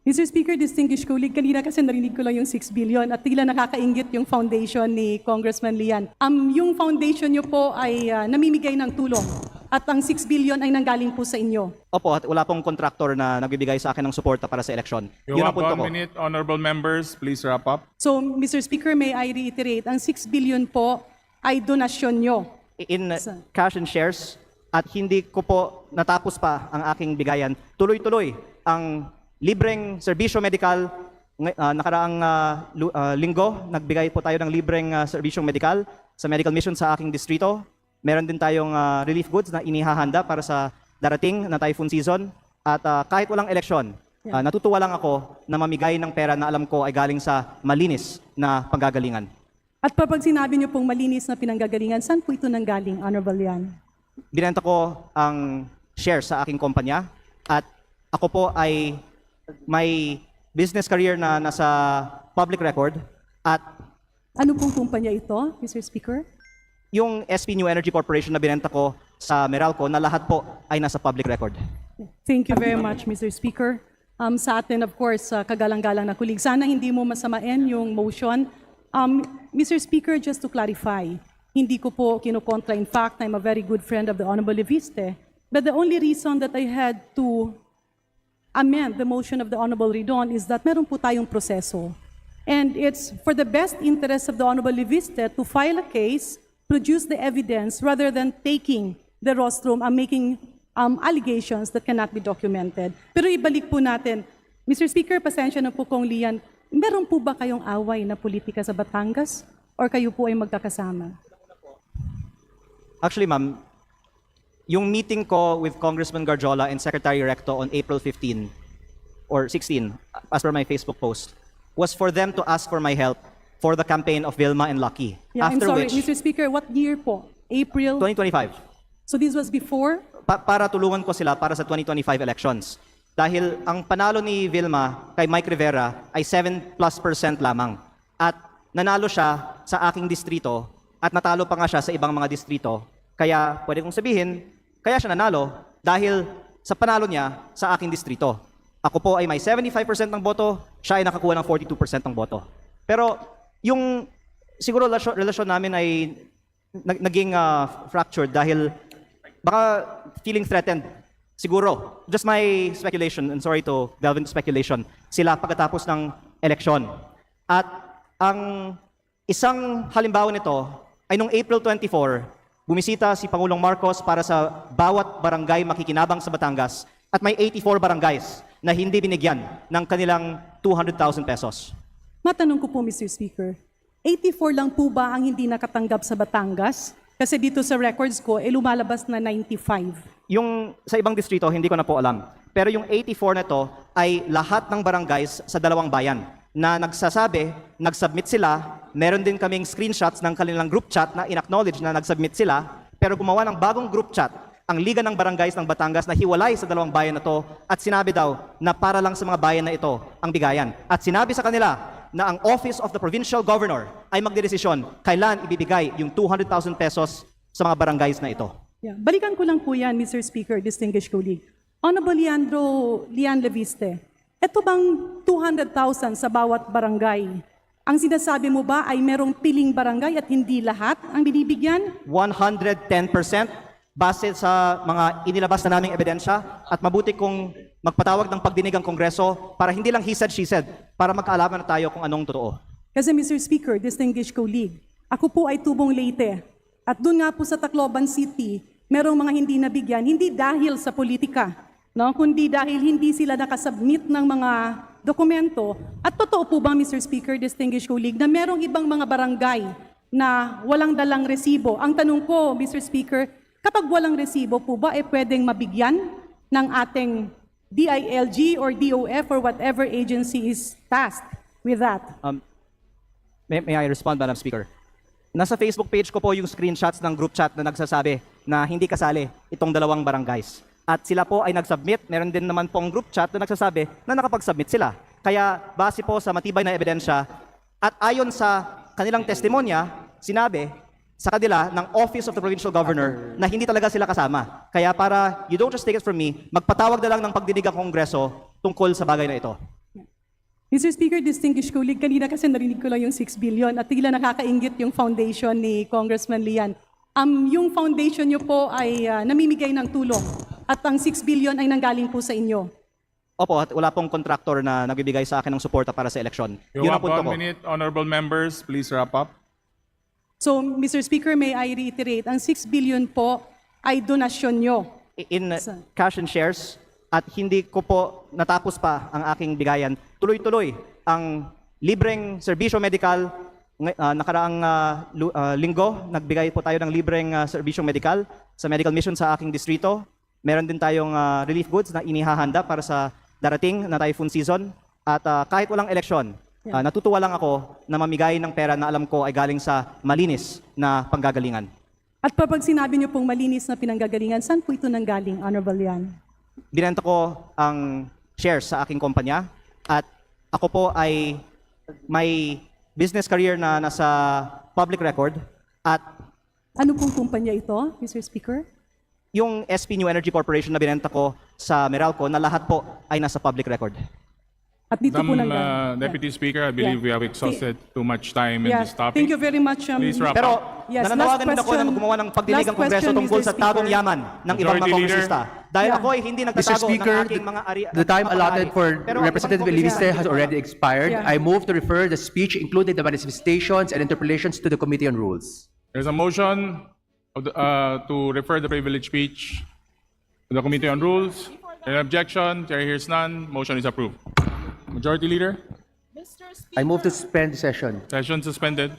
Mr. Speaker, distinguished colleague, kanina kasi narinig ko lang yung 6 billion at tila nakakainggit yung foundation ni Congressman Lian. Yung foundation niyo po ay namimigay ng tulong at ang 6 billion ay nanggaling po sa inyo. Opo, at wala pong kontraktor na nagbibigay sa akin ng suporta para sa eleksyon. You Yun ang have punto 1 ko. minute, honorable members. Please wrap up. So, Mr. Speaker, may I reiterate, ang 6 billion po ay donasyon nyo. In cash and shares, at hindi ko po natapos pa ang aking bigayan. Tuloy-tuloy ang libreng serbisyo medikal. Nakaraang linggo, nagbigay po tayo ng libreng serbisyong medikal sa medical mission sa aking distrito. Meron din tayong relief goods na inihahanda para sa darating na typhoon season. At kahit walang eleksyon, natutuwa lang ako na mamigay ng pera na alam ko ay galing sa malinis na panggagalingan. At pag sinabi niyo pong malinis na pinanggagalingan, saan po ito nanggaling, Honorable Lian? Binenta ko ang shares sa aking kumpanya at ako po ay may business career na nasa public record at Ano pong kumpanya ito, Mr. Speaker? yung SP New Energy Corporation na binenta ko sa Meralco na lahat po ay nasa public record. Thank you very much, Mr. Speaker. Sa atin, of course, kagalang-galang na kulig. Sana hindi mo masamain yung motion. Mr. Speaker, just to clarify, hindi ko po kinukontra. In fact, I'm a very good friend of the Honorable Leviste. But the only reason that I had to amend the motion of the Honorable Ridon is that meron po tayong proseso. And it's for the best interest of the Honorable Leviste to file a case, produce the evidence, rather than taking the rostrum and making allegations that cannot be documented. Pero ibalik po natin, Mr. Speaker, pasensya na po kong Lian, meron po ba kayong away na politika sa Batangas? Or kayo po ay magkakasama? Actually, ma'am, yung meeting ko with Congressman Garjola and Secretary Recto on April 15 or 16, as per my Facebook post, was for them to ask for my help for the campaign of Vilma and Lucky. Yeah, I'm After sorry, which, Mr. Speaker, what year po? April? 2025, So this was before? para tulungan ko sila para sa 2025 elections. Dahil ang panalo ni Vilma kay Mike Rivera ay 7+% lamang. At nanalo siya sa aking distrito at natalo pa nga siya sa ibang mga distrito. Kaya pwede kong sabihin, kaya siya nanalo dahil sa panalo niya sa aking distrito. Ako po ay may 75% ng boto, siya ay nakakuha ng 42% ng boto. Pero yung siguro relasyon namin ay naging fractured dahil baka feeling threatened. Siguro, just my speculation, and sorry to delve into speculation, sila pagkatapos ng eleksyon. At ang isang halimbawa nito ay noong April 24, bumisita si Pangulong Marcos para sa bawat barangay makikinabang sa Batangas at may 84 barangays na hindi binigyan ng kanilang 200,000 pesos. Matanong ko po, Mr. Speaker, 84 lang po ba ang hindi nakatanggap sa Batangas? Kasi dito sa records ko, lumalabas na 95. Yung sa ibang distrito, hindi ko na po alam. Pero yung 84 na to ay lahat ng barangays sa dalawang bayan na nagsasabi, nag-submit sila, meron din kaming screenshots ng kanilang group chat na in-acknowledge na nag-submit sila, pero gumawa ng bagong group chat ang Liga ng Barangays ng Batangas na hiwalay sa dalawang bayan na to at sinabi daw na para lang sa mga bayan na ito ang bigayan. At sinabi sa kanila na ang Office of the Provincial Governor ay magdedesisyon kailan ibibigay yung 200,000 pesos sa mga barangays na ito. Yeah. Balikan ko lang po yan, Mr. Speaker, distinguished colleague. Honorable Lian Leviste, ito bang 200,000 sa bawat barangay? Ang sinasabi mo ba ay merong piling barangay at hindi lahat ang binibigyan? 110% base sa mga inilabas na naming ebidensya at mabuti kong magpatawag ng pagdinig ang Kongreso para hindi lang he said, she said, para magkaalaman na tayo kung anong totoo. Kasi Mr. Speaker, distinguished colleague, ako po ay tubong Leyte. At doon nga po sa Tacloban City, merong mga hindi nabigyan, hindi dahil sa politika, no? Kundi dahil hindi sila nakasubmit ng mga dokumento. At totoo po ba, Mr. Speaker, distinguished colleague, na merong ibang mga barangay na walang dalang resibo? Ang tanong ko, Mr. Speaker, kapag walang resibo po ba, pwedeng mabigyan ng ating DILG or DOF or whatever agency is tasked with that? May I respond, Madam Speaker? Nasa Facebook page ko po yung screenshots ng group chat na nagsasabi na hindi kasali itong dalawang barangays. At sila po ay nag-submit, meron din naman pong group chat na nagsasabi na nakapag-submit sila. Kaya base po sa matibay na ebidensya at ayon sa kanilang testimonya, sinabi sa kanila ng Office of the Provincial Governor na hindi talaga sila kasama. Kaya para you don't just take it from me, magpatawag na lang ng pagdinig ang Kongreso tungkol sa bagay na ito. Mr. Speaker, distinguished colleague, kanina kasi narinig ko lang yung 6 billion at tila nakakaingit yung foundation ni Congressman Lian. Yung foundation niyo po ay namimigay ng tulong at ang 6 billion ay nanggaling po sa inyo. Opo, at wala pong contractor na nagbibigay sa akin ng suporta para sa eleksyon. You Yun ang have punto 1 ko. minute. Honorable members, please wrap up. So, Mr. Speaker, may I reiterate, ang 6 billion po ay donasyon nyo. In cash and shares, at hindi ko po natapos pa ang aking bigayan. Tuloy-tuloy ang libreng serbisyo medikal. Nakaraang linggo, nagbigay po tayo ng libreng serbisyo medikal sa medical mission sa aking distrito. Meron din tayong relief goods na inihahanda para sa darating na typhoon season. At kahit walang eleksyon, natutuwa lang ako na mamigay ng pera na alam ko ay galing sa malinis na panggagalingan. At pag sinabi niyo pong malinis na pinanggagalingan, saan po ito nanggaling, Honorable Lian? Binenta ko ang shares sa aking kumpanya at ako po ay may business career na nasa public record at Ano pong kumpanya ito, Mr. Speaker? yung SP New Energy Corporation na binenta ko sa Meralco na lahat po ay nasa public record. At dito po Madam nanggaling. Deputy Speaker, I believe we have exhausted too much time in this topic. Thank you very much. Please wrap Pero up. Yes, nananawagan last din ako na question. gumawa ng pagdinig Last ang Kongreso question, tungkol Mr. sa tagong Speaker. yaman ng ibang Majority mga Leader. kongresista. Dahil Yeah. ako ay hindi Mr. nagtatago Speaker, ng aking mga ari. the time allotted for Pero ang Representative ibang Eliste kongresista- has already expired. Yeah. I move to refer the speech, including the manifestations and interpellations, to the Committee on Rules. There's a motion to refer the privilege speech to the Committee on Rules. An objection, Chair hears none. Motion is approved. Majority Leader, I move to suspend the session. session suspended.